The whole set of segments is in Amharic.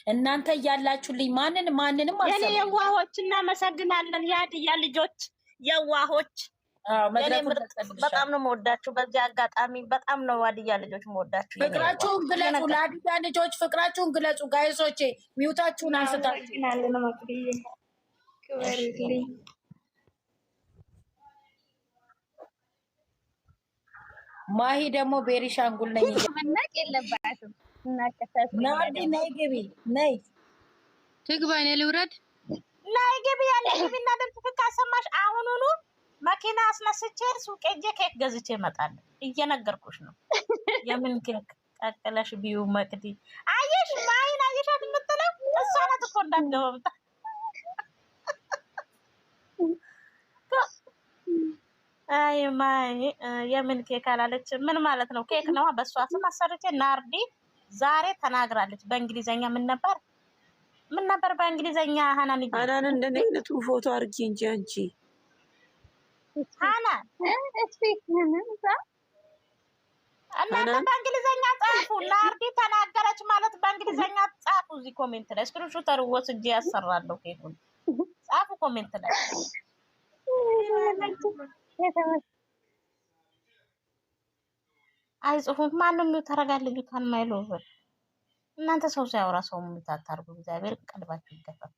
እናንተ እያላችሁልኝ ማንንም አልሰማም። የኔ የዋሆች እናመሰግናለን። የሀዲያ ልጆች የዋሆች በጣም ነው የምወዳችሁ። በዚህ አጋጣሚ በጣም ነው ሀዲያ ልጆች የምወዳችሁ። ፍቅራችሁን ግለጹ፣ ለሀዲያ ልጆች ፍቅራችሁን ግለጹ። ጋይሶቼ ሚውታችሁን አንስታችሁ ማሂ ደግሞ ቤሪሻንጉል ነኝ መናቅ የለባትም። ናዲ ነይ ግቢ፣ ነይ ትግባ፣ ነይ ልውረድ፣ ነይ ግቢ። ያለ ግቢና ድምፅ ካሰማሽ አሁኑኑ መኪና አስነስቼ ሱቅ ሄጄ ኬክ ገዝቼ እመጣለሁ። እየነገርኩሽ ነው። የምን ኬክ ቀቅለሽ ቢዩ መቅዲ አየሽ፣ ማሂን አየሻት የምትለው እሷ ናት እኮ እንዳትገባ አይ ማይ የምን ኬክ አላለች። ምን ማለት ነው? ኬክ ነው። በሷ ስም አሰርቼ ናርዲ ዛሬ ተናግራለች። በእንግሊዘኛ ምን ነበር በእንግሊዘኛ? ሀናን እንደኔ አይነቱ ፎቶ አርጊ እንጂ አንቺ ሀናን እናንተ በእንግሊዘኛ ጻፉ። ናርዲ ተናገረች ማለት በእንግሊዘኛ ጻፉ። እዚህ ኮሜንት ላይ ስክሪንሾት ወስጄ ያሰራለሁ። ኬኩን ጻፉ ኮሜንት ላይ። አይጽፉም። ማንም ተረጋልኝ ካል እናንተ ሰው ሲያወራ ሰው ምታታርጉ። እግዚአብሔር ቀልባችሁ ይገፋል።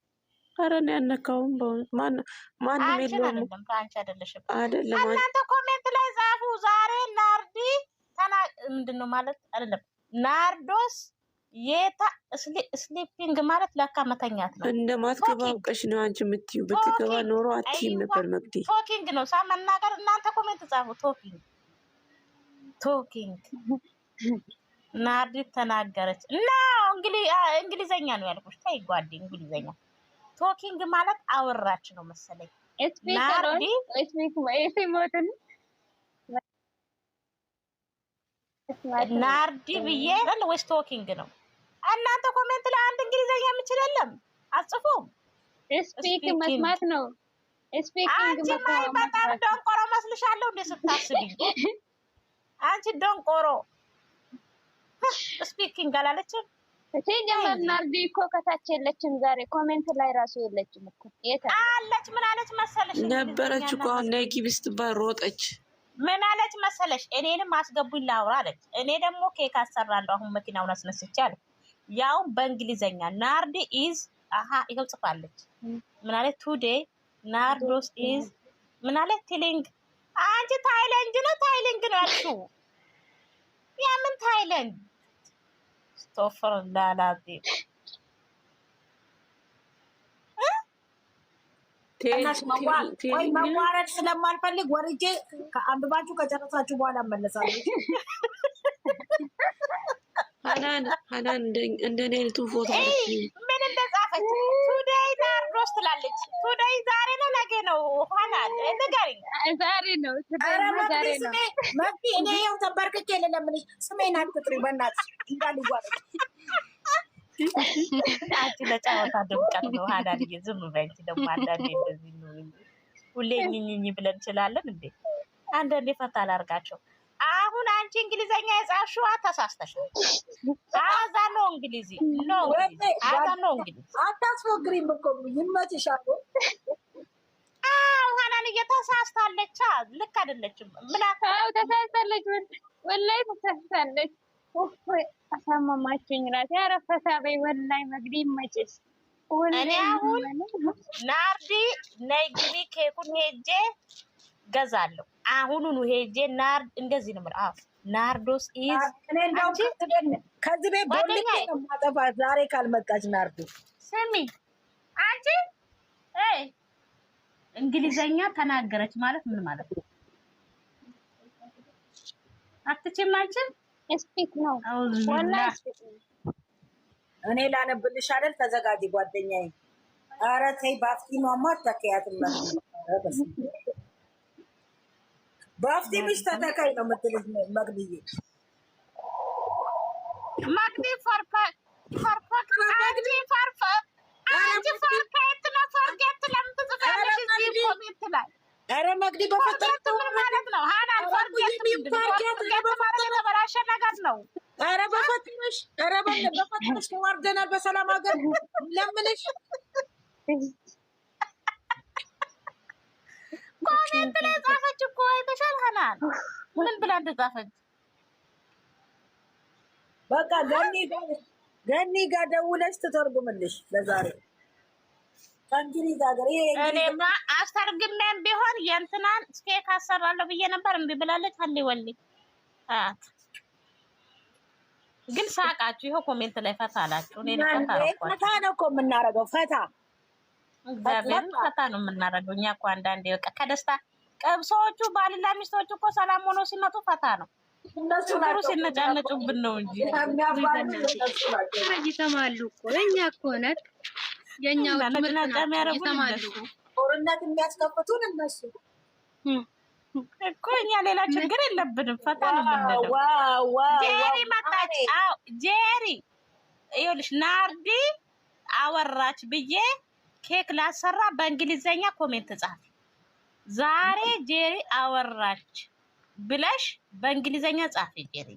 ኧረ እኔ ያነካውም በእውነት ማንም የለውም። አንቺ አይደለሽም። እናንተ ኮሜንት ላይ ጻፉ። ዛሬ ናርዲ ምንድነው ማለት አይደለም ናርዶስ የታ ስሊፒንግ ማለት ለካ መተኛት ነው። እንደማትገባ አውቀሽ ነው አንቺ የምትዩ። ብትገባ ኖሮ አትይም ነበር። መግዲ ቶኪንግ ነው ሳመናገር። እናንተ ኮሜንት ጻፉ። ቶኪንግ ናርዲ ተናገረች እና እንግሊዘኛ ነው ያልኩሽ። ታይ ጓዴ እንግሊዘኛ ቶኪንግ ማለት አወራች ነው መሰለኝ። ናርዲ ብዬ ወይስ ቶኪንግ ነው? እናንተ ኮሜንት ላይ አንድ እንግሊዘኛ የምችል የለም። አጽፉም ስፒክ መስማት ነው። አንቺ ማይ በጣም ደንቆሮ መስልሻለሁ እንዴ ስታስቢኝ? አንቺ ደንቆሮ ስፒኪንግ አላለችም። ሲጀመር ናርዲ እኮ ከታች የለችም። ዛሬ ኮሜንት ላይ ራሱ የለችም እኮ አለች። ምን አለች መሰለሽ? ነበረች እኮ አሁን ነይ ግቢ ስትባል ሮጠች። ምን አለች መሰለሽ? እኔንም አስገቡኝ ላውራ አለች። እኔ ደግሞ ኬክ አሰራለሁ አሁን መኪናውን አስነስቼ አለች። ያው በእንግሊዘኛ ናርዲ ኢዝ ይኸው ጽፋለች። ምን አለች? ቱዴይ ናርዶስ ኢዝ ምን አለች? ቲሊንግ አንቺ ታይላንድ ነው ታይሊንግ ነው ያልሽው? የምን ታይላንድ? ስቶፈር ላላዚ መዋረድ ስለማልፈልግ ወርጄ ከአንብባችሁ ከጨረሳችሁ በኋላ እመለሳለሁ። ሀናን እንደኔ አይነቱ ፎቶ ምን እንደጻፈች ቱዴይ ናርዶስ ትላለች። ቱዴይ ዛሬ ነው ነገ ነው? ሀናን ንገሪኝ። ዛሬ ነው ዛሬ ነው። መብት እኔ ይኸው ተንበርክኬ ልለምንሽ ስሜን አትጥሪ በእናትሽ እንዳልዋረድ። አንቺ ለጫወታ ድምቀት ነው ሀናንዬ። ዝም በይ አንቺ ደግሞ አንዳንዴ እንደዚህ ነው። ሁሌ ኝኝኝ ብለን እንችላለን እንዴ? አንዳንዴ ፈታ ላርጋቸው። አሁን አንቺ እንግሊዘኛ የጻፍሽው ተሳስተሻል። አዛ ነው እንግሊዝ ነው አዛ ነው እንግሊዝ አታስፎግሪም እኮ ይመችሻል። ሀናን እየተሳስታለች። ልክ አይደለችም። ምናታው ተሳስታለች። ወላይ ተሳስታለች። አሳማማችኝ ራሴ ያረፈታ በይ ወላይ መግዲ ይመችሽ። እኔ አሁን ናርዲ ነይ ግቢ ኬኩን ሄጄ ገዛለሁ። አሁኑኑ ሄጄ ናርድ እንደዚህ ነው ማለት ናርዶስ ኢዝ ከዚህ ቤት ቦልክ ነው ማጠፋ ዛሬ ካልመጣች ናርዲ። ስሚ አንቺ እንግሊዘኛ ተናገረች ማለት ምን ማለት ነው? አትችም አንቺ ስፒክ ነው ወላሂ ስፒክ ነው። እኔ ላነብልሽ አይደል? ተዘጋጂ ጓደኛዬ። ኧረ ተይ ባፍቲ ማማ ተከያትማ ባፍቲ ምሽ ተተካይ ነው የምትልሽ መግቢዬ መግቢ ፐርፌክት አንቺ ፐርፌክት ነው። ፎርጌት ለምን ትጽፋለሽ እዚህ ኮሜንት ላይ? ኧረ መግዲ በፈጠረ ምን ማለት ነው? ሀናን ፎርጌት ማለት የተበላሸ ነገር ነው። ኧረ በፈጠረሽ እሺ ወርደናል በሰላም ሀገር ለምንሽ ኮሜንት ላይ ጻፈች እኮ አይተሻል ሀናን ምን ብላ እንደጻፈች በቃ ገኒ ጋር ደውለሽ ትተርጉምልሽ ለዛሬ ከእንግሊዝ ሀገር እኔማ አስተርግሜም ቢሆን የእንትናን ስኬክ አሰራለሁ ብዬ ነበር እምቢ ብላለች ሀሊ ወሊ ግን ሳቃችሁ ይኸው ኮሜንት ላይ ፈታ አላችሁ እኔ ፈታ ነው እኮ የምናደርገው ፈታ ነው የምናደርገው እኛ እኮ አንዳንዴ በቃ ከደስታ ሰዎቹ ባልና ሚስቶቹ እኮ ሰላም ሆኖ ሲመጡ ፈታ ነው ችግሩ ሲነጫነጩብን ነው እንጂ ይሰማሉ እኮ እኛ እኮ ነን የኛው ይሰማሉ ጦርነት የሚያስከፍቱን እነሱ እኮ እኛ ሌላ ችግር የለብንም ፈታ ነው የምንለው ጄሪ መጣች ጄሪ ይኸውልሽ ናርዲ አወራች ብዬ ኬክ ላሰራ በእንግሊዘኛ ኮሜንት ጻፍ ዛሬ ጄሪ አወራች ብለሽ በእንግሊዘኛ ጻፍ ጄሪ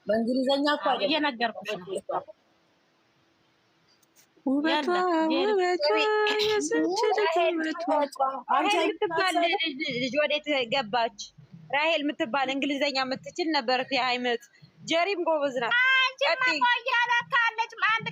በእንግሊዘኛ እኮ እየነገርኩሽ ነው ውበቷ ልጅ ወዴት ገባች ራሄል የምትባል እንግሊዘኛ የምትችል ነበር የሃይመት ጀሪም ጎበዝ ናት አንቺ ማቆያ ለካለች አንድ